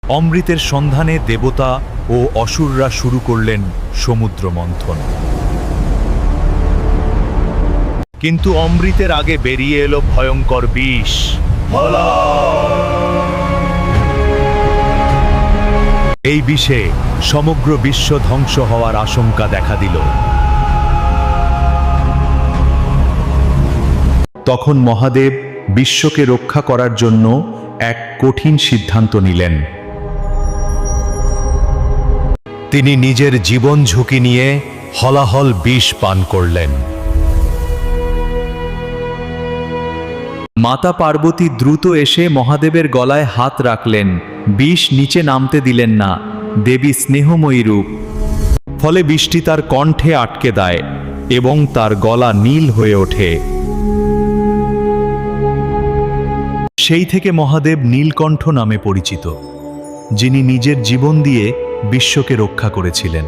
অমৃতের সন্ধানে দেবতা ও অসুররা শুরু করলেন সমুদ্র মন্থন। কিন্তু অমৃতের আগে বেরিয়ে এলো ভয়ঙ্কর বিষ। এই বিষে সমগ্র বিশ্ব ধ্বংস হওয়ার আশঙ্কা দেখা দিল। তখন মহাদেব বিশ্বকে রক্ষা করার জন্য এক কঠিন সিদ্ধান্ত নিলেন। তিনি নিজের জীবন ঝুঁকি নিয়ে হলাহল বিষ পান করলেন। মাতা পার্বতী দ্রুত এসে মহাদেবের গলায় হাত রাখলেন, বিষ নিচে নামতে দিলেন না। দেবী স্নেহময়ী রূপ, ফলে বিষটি তার কণ্ঠে আটকে দেয় এবং তার গলা নীল হয়ে ওঠে। সেই থেকে মহাদেব নীলকণ্ঠ নামে পরিচিত, যিনি নিজের জীবন দিয়ে বিশ্বকে রক্ষা করেছিলেন।